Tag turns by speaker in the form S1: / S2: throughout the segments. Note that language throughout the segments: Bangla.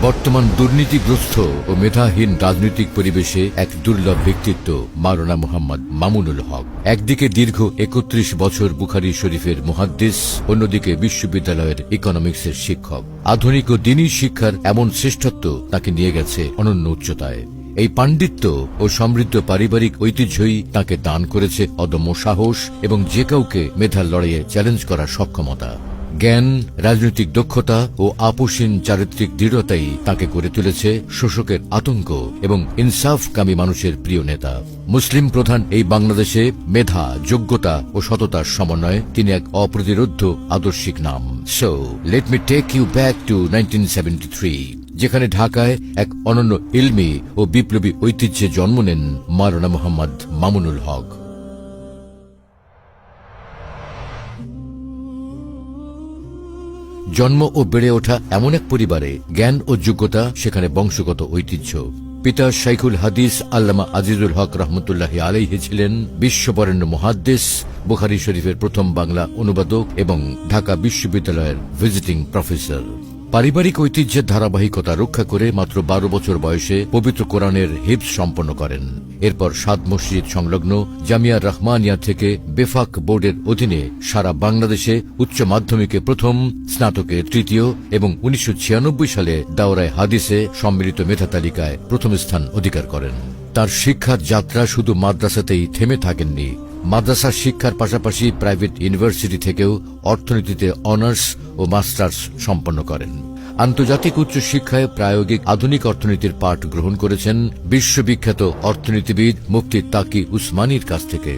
S1: বর্তমান দুর্নীতিগ্রস্ত ও মেধাহীন রাজনৈতিক পরিবেশে এক দুর্লভ ব্যক্তিত্ব মাওলানা মুহাম্মদ মামুনুল হক। একদিকে দীর্ঘ ৩১ বছর বুখারী শরীফের মুহাদ্দিস, অন্যদিকে বিশ্ববিদ্যালয়ের ইকোনমিক্সের শিক্ষক। আধুনিক ও দ্বীনী শিক্ষার এমন শ্রেষ্ঠত্ব তাকে নিয়ে গেছে অনন্য উচ্চতায়। এই পাণ্ডিত্য ও সমৃদ্ধ পারিবারিক ঐতিহ্যই তাকে দান করেছে অদম্য সাহস এবং যে কাউকে মেধার লড়াইয়ে চ্যালেঞ্জ করার সক্ষমতা। জ্ঞান, রাজনৈতিক দক্ষতা ও আপোষহীন চারিত্রিক দৃঢ়তাই তাকে করে তুলেছে শোষকের আতঙ্ক এবং ইনসাফকামী মানুষের প্রিয় নেতা। মুসলিম প্রধান এই বাংলাদেশে মেধা, যোগ্যতা ও সততার সমন্বয়ে তিনি এক অপ্রতিরোধ্য আদর্শিক নাম। So let me take you back to 1973, যেখানে ঢাকায় এক অনন্য ইলমি ও বিপ্লবী ঐতিহ্যে জন্ম নেন মাওলানা মুহাম্মদ মামুনুল হক। জন্ম ও বেড়ে ওঠা এমন এক পরিবারে জ্ঞান ও যোগ্যতা সেখানে বংশগত ঐতিহ্য। পিতা শাইখুল হাদিস আল্লামা আজিজুল হক রহমতুল্লাহি আলাইহি ছিলেন বিশ্ববরেণ্য মুহাদ্দিস, বুখারী শরীফের প্রথম বাংলা অনুবাদক এবং ঢাকা বিশ্ববিদ্যালয়ের ভিজিটিং প্রফেসর। পারিবারিক ঐতিহ্যের ধারাবাহিকতা রক্ষা করে মাত্র ১২ বছর বয়সে পবিত্র কোরআনের হিফজ সম্পন্ন করেন। এরপর সাদ মসজিদ সংলগ্ন জামিয়া রহমানিয়া থেকে বেফাক বোর্ডের অধীনে সারা বাংলাদেশে উচ্চ মাধ্যমিকে প্রথম, স্নাতকে তৃতীয় এবং ১৯৯৬ সালে দাওরায়ে হাদিসে সম্মিলিত মেধা তালিকায় প্রথম স্থান অধিকার করেন। তার শিক্ষার যাত্রা শুধু মাদ্রাসাতেই থেমে থাকেননি। মাদ্রাসার শিক্ষার পাশাপাশি প্রাইভেট ইউনিভার্সিটি থেকেও অর্থনীতিতে অনার্স ও মাস্টার্স সম্পন্ন করেন। আন্তর্জাতিক উচ্চ শিক্ষায় প্রায়োগিক আধুনিক অর্থনীতির পাঠ গ্রহণ করেছেন বিশ্ববিখ্যাত অর্থনীতিবিদ মুফতি তাকি উসমানীর কাছ থেকে।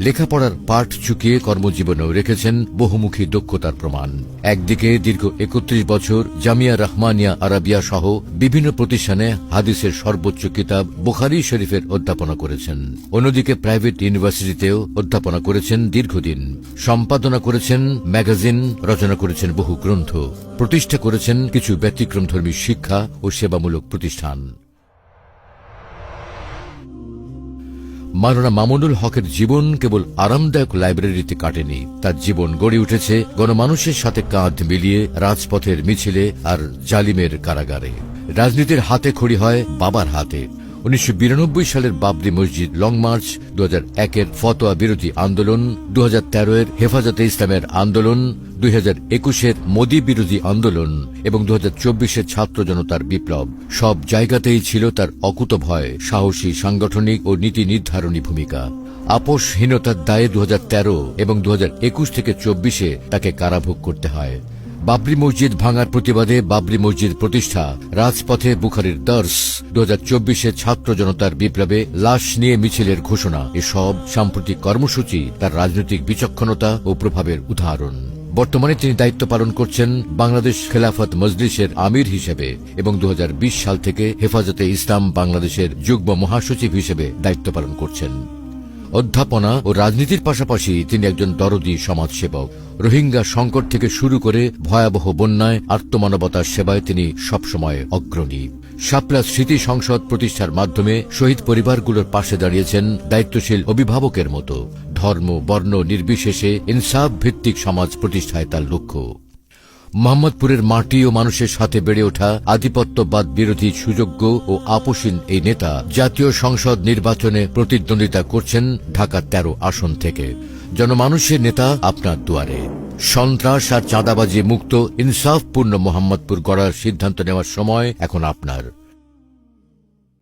S1: লেখাপড়ার পাঠ চুকিয়ে কর্মজীবনেও রেখেছেন বহুমুখী দক্ষতার প্রমাণ। একদিকে দীর্ঘ ৩১ বছর জামিয়া রহমানিয়া আরাবিয়া সহ বিভিন্ন প্রতিষ্ঠানে হাদিসের সর্বোচ্চ কিতাব বুখারী শরীফের অধ্যাপনা করেছেন, অন্যদিকে প্রাইভেট ইউনিভার্সিটিতেও অধ্যাপনা করেছেন দীর্ঘদিন। সম্পাদনা করেছেন ম্যাগাজিন, রচনা করেছেন বহু গ্রন্থ, প্রতিষ্ঠা করেছেন কিছু ব্যতিক্রমধর্মী শিক্ষা ও সেবামূলক প্রতিষ্ঠান। মাওলানা মামুনুল হকের জীবন কেবল আরামদায়ক লাইব্রেরিতে কাটেনি। তার জীবন গড়ে উঠেছে গণমানুষের সাথে কাঁধ মিলিয়ে রাজপথের মিছিলে আর জালিমের কারাগারে। রাজনীতির হাতে খড়ি হয় বাবার হাতে। ১৯৯২ সালের বাবরি মসজিদ লং মার্চ, ২০০১-এর ফতোয়া বিরোধী আন্দোলন, ২০১৩-এর হেফাজতে ইসলামের আন্দোলন, ২০২১-এর মোদী বিরোধী আন্দোলন এবং ২০২৪-এর ছাত্র জনতার বিপ্লব, সব জায়গাতেই ছিল তার অকুতভয়, সাহসী সাংগঠনিক ও নীতি নির্ধারণী ভূমিকা। আপোষহীনতার দায়ে ২০১৩ এবং ২০২১ থেকে ২৪-এ তাকে কারাভোগ করতে হয়। বাবরি মসজিদ ভাঙার প্রতিবাদে বাবরি মসজিদ প্রতিষ্ঠা, রাজপথে বুখারীর দর্স, ২০২৪-এ ছাত্র জনতার বিপ্লবে লাশ নিয়ে মিছিলের ঘোষণা, এসব সাম্প্রতিক কর্মসূচি তার রাজনৈতিক বিচক্ষণতা ও প্রভাবের উদাহরণ। বর্তমানে তিনি দায়িত্ব পালন করছেন বাংলাদেশ খেলাফত মজলিসের আমির হিসেবে এবং ২০২০ সাল থেকে হেফাজতে ইসলাম বাংলাদেশের যুগ্ম মহাসচিব হিসেবে দায়িত্ব পালন করছেন। অধ্যাপনা ও রাজনীতির পাশাপাশি তিনি একজন দরদী সমাজসেবক। রোহিঙ্গা সংকট থেকে শুরু করে ভয়াবহ বন্যায় আর্তমানবতার সেবায় তিনি সবসময় অগ্রণী। শাপলা স্মৃতি সংসদ প্রতিষ্ঠার মাধ্যমে শহীদ পরিবারগুলোর পাশে দাঁড়িয়েছেন দায়িত্বশীল অভিভাবকের মতো। ধর্ম, বর্ণ নির্বিশেষে ইনসাফ ভিত্তিক সমাজ প্রতিষ্ঠায় তার লক্ষ্য। মোহাম্মদপুরের মাটি ও মানুষের সাথে বেড়ে ওঠা আধিপত্যবাদ বিরোধী সুযোগ্য ও আপোষহীন এই নেতা জাতীয় সংসদ নির্বাচনে প্রতিদ্বন্দ্বিতা করছেন ঢাকা ১৩ আসন থেকে। জনমানুষের নেতা আপনার দুয়ারে। সন্ত্রাস আর চাঁদাবাজি মুক্ত ইনসাফপূর্ণ মোহাম্মদপুর গড়ার সিদ্ধান্ত নেওয়ার সময় এখন আপনার।